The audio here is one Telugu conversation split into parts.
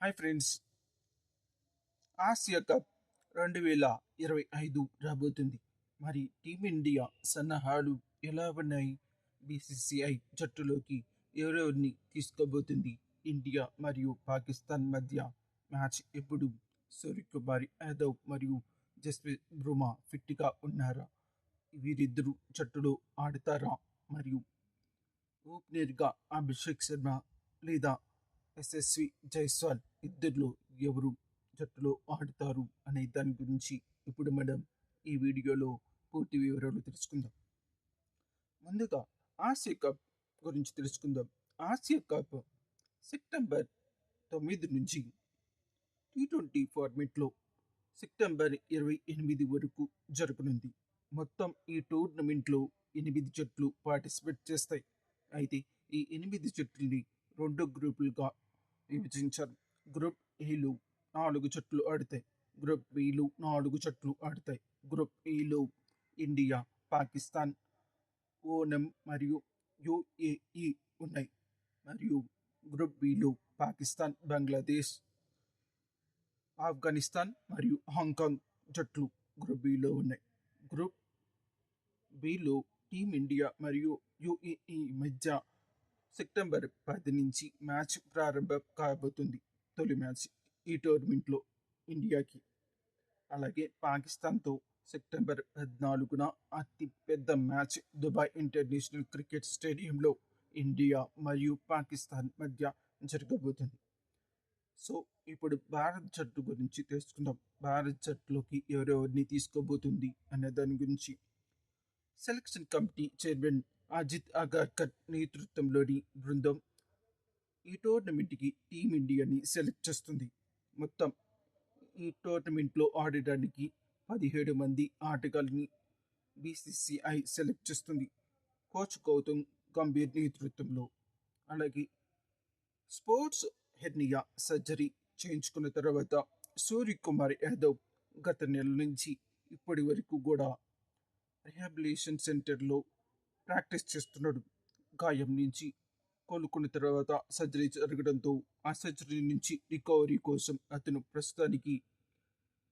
హాయ్ ఫ్రెండ్స్, ఆసియా కప్ 2025 రాబోతుంది. మరి టీమిండియా సన్నాహాలు ఎలా ఉన్నాయి? బీసీసీఐ జట్టులోకి ఎవరెవరిని తీసుకోబోతుంది? ఇండియా మరియు పాకిస్తాన్ మధ్య మ్యాచ్ ఎప్పుడు? సూర్యకుమార్ యాదవ్ మరియు జస్ప్రీత్ బుమ్రా ఫిట్గా ఉన్నారా? వీరిద్దరూ జట్టులో ఆడతారా? మరియు ఓపెనర్గా అభిషేక్ శర్మ లేదా ఎస్ఎస్వి జైస్వాల్ ఇద్దరిలో ఎవరు జట్టులో ఆడుతారు అనే దాని గురించి ఇప్పుడు మనం ఈ వీడియోలో పూర్తి వివరాలు తెలుసుకుందాం. ముందుగా ఆసియా కప్ గురించి తెలుసుకుందాం. ఆసియా కప్ సెప్టెంబర్ 9 నుంచి T20 ఫార్మేట్లో సెప్టెంబర్ 28 వరకు జరగనుంది. మొత్తం ఈ టోర్నమెంట్లో 8 జట్లు పార్టిసిపేట్ చేస్తాయి. అయితే ఈ 8 జట్లని 2 గ్రూపులుగా విభజించారు. గ్రూప్ ఏలో 4 జట్లు ఆడతాయి. గ్రూప్ బిలో 4 జట్లు ఆడతాయి. గ్రూప్ ఏలో ఇండియా, పాకిస్తాన్, ఓనం మరియు యుఏఈ ఉన్నాయి. మరియు గ్రూప్ బిలో పాకిస్తాన్, బంగ్లాదేశ్, ఆఫ్ఘనిస్తాన్ మరియు హాంకాంగ్ జట్లు గ్రూప్ బిలో ఉన్నాయి. గ్రూప్ బిలో టీమిండియా మరియు యుఏఈ మధ్య సెప్టెంబర్ 10 నుంచి మ్యాచ్ ప్రారంభం కాబోతుంది. తొలి మ్యాచ్ ఈ టోర్నమెంట్లో ఇండియాకి. అలాగే పాకిస్తాన్తో సెప్టెంబర్ 14న అతి పెద్ద మ్యాచ్ దుబాయ్ ఇంటర్నేషనల్ క్రికెట్ స్టేడియంలో ఇండియా మరియు పాకిస్తాన్ మధ్య జరగబోతుంది. సో ఇప్పుడు భారత్ జట్టు గురించి తెలుసుకుందాం. భారత్ జట్టులోకి ఎవరెవరిని తీసుకోబోతుంది అనే దాని గురించి. Selection committee chairman Ajit Agarkar నేతృత్వంలోని బృందం ఈ టోర్నమెంట్కి టీమిండియాని సెలెక్ట్ చేస్తుంది. మొత్తం ఈ టోర్నమెంట్లో ఆడడానికి 17 మంది ఆటగాళ్ళని బీసీసీఐ సెలెక్ట్ చేస్తుంది, కోచ్ గౌతమ్ గంభీర్ నేతృత్వంలో. అలాగే స్పోర్ట్స్ హెర్నియా సర్జరీ చేయించుకున్న తర్వాత సూర్యకుమార్ యాదవ్ గత నెల నుంచి ఇప్పటి వరకు కూడా రిహాబిలిటేషన్ సెంటర్లో ప్రాక్టీస్ చేస్తున్నాడు. గాయం నుంచి కోలుకున్న తర్వాత సర్జరీ జరగడంతో ఆ సర్జరీ నుంచి రికవరీ కోసం అతను ప్రస్తుతానికి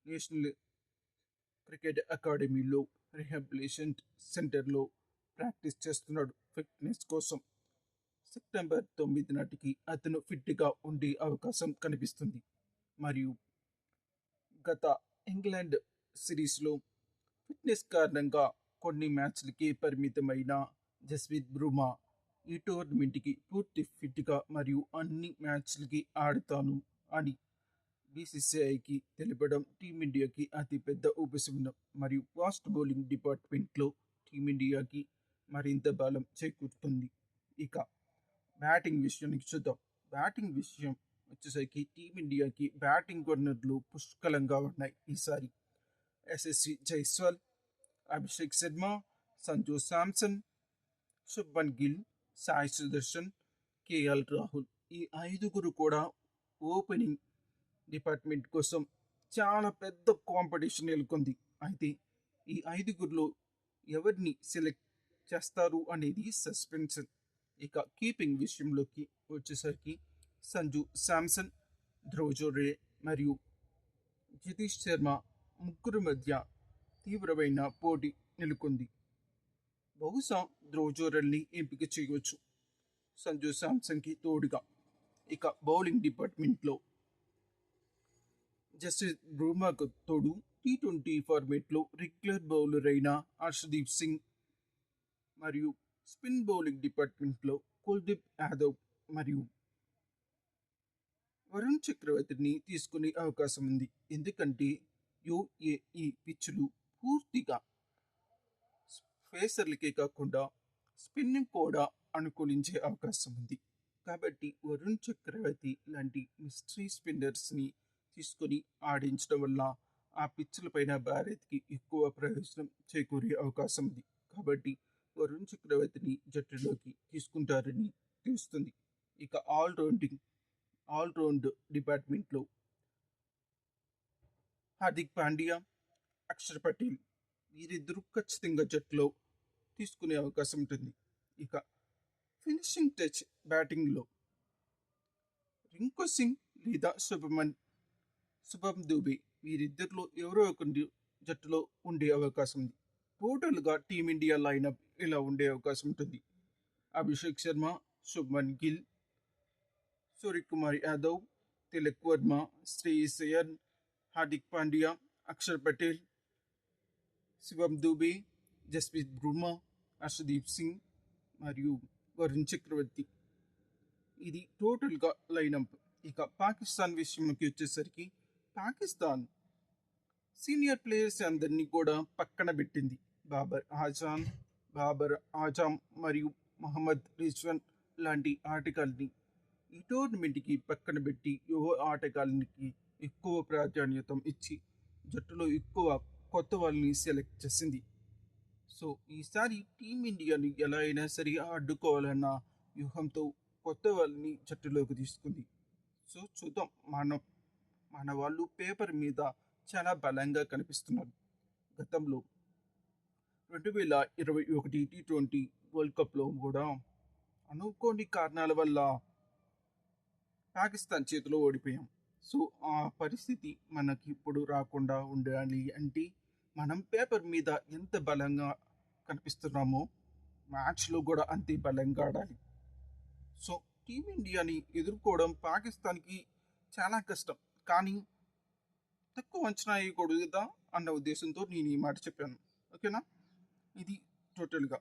నేషనల్ క్రికెట్ అకాడమీలో రిహాబిలిటేషన్ సెంటర్లో ప్రాక్టీస్ చేస్తున్నాడు ఫిట్నెస్ కోసం. సెప్టెంబర్ 9 నాటికి అతను ఫిట్గా ఉండే అవకాశం కనిపిస్తుంది. మరియు గత ఇంగ్లాండ్ సిరీస్లో ఫిట్నెస్ కారణంగా కొన్ని మ్యాచ్లకి పరిమితమైన జస్ప్రీత్ బుమ్రా ఈ టోర్నమెంట్కి పూర్తి ఫిట్గా మరియు అన్ని మ్యాచ్లకి ఆడతాను అని బీసీసీఐకి తెలపడం టీమిండియాకి అతిపెద్ద ఉపశమనం మరియు ఫాస్ట్ బౌలింగ్ డిపార్ట్మెంట్లో టీమిండియాకి మరింత బలం చేకూరుతుంది. ఇక బ్యాటింగ్ విషయానికి చూద్దాం. బ్యాటింగ్ విషయం వచ్చేసరికి టీమిండియాకి బ్యాటింగ్ కార్నర్లు పుష్కలంగా ఉన్నాయి ఈసారి. ఎస్ఎస్వి జైస్వాల్, అభిషేక్ శర్మ, సంజు శాంసన్, శుభ్మన్ గిల్, సాయి సుదర్శన్, కేఎల్ రాహుల్ ఈ 5గురు కూడా ఓపెనింగ్ డిపార్ట్మెంట్ కోసం చాలా పెద్ద కాంపిటీషన్ నెలకొంది. అయితే ఈ 5గురిలో ఎవరిని సెలెక్ట్ చేస్తారు అనేది సస్పెన్స్. ఇక కీపింగ్ విషయంలోకి వచ్చేసరికి సంజు శాంసన్, ధ్రువ్ జోరే మరియు జితేష్ శర్మ ముగ్గురు మధ్య తీవ్రమైన పోటీ నెలకొంది. బహుశా ధ్రువ్ జోరెల్ని ఎంపిక చేయవచ్చు సంజు శాంసన్కి తోడుగా. ఇక బౌలింగ్ డిపార్ట్మెంట్లో జస్ప్రీత్ బుమ్రాకు తోడు T20 ఫార్మేట్లో రెగ్యులర్ బౌలర్ అయిన హర్షదీప్ సింగ్ మరియు స్పిన్ బౌలింగ్ డిపార్ట్మెంట్లో కుల్దీప్ యాదవ్ మరియు వరుణ్ చక్రవర్తిని తీసుకునే అవకాశం ఉంది. ఎందుకంటే యుఏఈ పిచ్చులు పూర్తిగా ఫేసర్లకే కాకుండా స్పిన్నింగ్ కూడా అనుకూలించే అవకాశం ఉంది. కాబట్టి వరుణ్ చక్రవర్తి లాంటి మిస్టరీ స్పిన్నర్స్ని తీసుకొని ఆడించడం వల్ల ఆ పిచ్చులపైన భారత్కి ఎక్కువ ప్రయోజనం చేకూరే అవకాశం ఉంది. కాబట్టి వరుణ్ చక్రవర్తిని జట్టులోకి తీసుకుంటారని తెలుస్తుంది. ఇక ఆల్రౌండ్ డిపార్ట్మెంట్లో హార్దిక్ పాండ్యా, అక్షర్ పటేల్ వీరిద్దరూ ఖచ్చితంగా జట్టులో తీసుకునే అవకాశం ఉంటుంది. ఇక ఫినిషింగ్ టచ్ బ్యాటింగ్లో రింకు సింగ్ లేదా శుభం దూబే వీరిద్దరిలో ఎవరో ఒకరి జట్టులో ఉండే అవకాశం ఉంది. టోటల్గా టీమిండియా లైనప్ ఇలా ఉండే అవకాశం ఉంటుంది. అభిషేక్ శర్మ, శుభ్మన్ గిల్, సూర్యకుమార్ యాదవ్, తిలక్ వర్మ, శ్రేయస్ అయ్యర్, హార్దిక్ పాండ్యా, అక్షర్ పటేల్, శివం దూబే, జస్ప్రీత్ బుమ్రా, హర్షదీప్ సింగ్ మరియు వరుణ్ చక్రవర్తి. ఇది టోటల్గా లైనప్. ఇక పాకిస్తాన్ విషయంలోకి వచ్చేసరికి పాకిస్తాన్ సీనియర్ ప్లేయర్స్ అందరినీ కూడా పక్కన పెట్టింది. బాబర్ ఆజాం మరియు మహమ్మద్ రిజ్వాన్ లాంటి ఆటగాళ్ళని ఈ టోర్నమెంట్కి పక్కన పెట్టి యువ ఆటగాళ్ళకి ఎక్కువ ప్రాధాన్యత ఇచ్చి జట్టులో ఎక్కువ కొత్త వాళ్ళని సెలెక్ట్ చేసింది. సో ఈసారి టీమిండియాని ఎలా అయినా సరే అడ్డుకోవాలన్న వ్యూహంతో కొత్త వాళ్ళని జట్టులోకి తీసుకుంది. సో చూద్దాం, మన వాళ్ళు పేపర్ మీద చాలా బలంగా కనిపిస్తున్నారు. గతంలో 2021 T20 వరల్డ్ కప్లో కూడా అనుకోని కారణాల వల్ల పాకిస్తాన్ చేతిలో ఓడిపోయాం. సో ఆ పరిస్థితి మనకి ఇప్పుడు రాకుండా ఉండాలి అంటే మనం పేపర్ మీద ఎంత బలంగా కనిపిస్తున్నామో మ్యాచ్లో కూడా అంతే బలంగా ఆడాలి. సో టీమిండియాని ఎదుర్కోవడం పాకిస్తాన్కి చాలా కష్టం, కానీ తక్కువ అంచనా వేయకూడదు కదా అన్న ఉద్దేశంతో నేను ఈ మాట చెప్పాను. ఓకేనా? ఇది టోటల్గా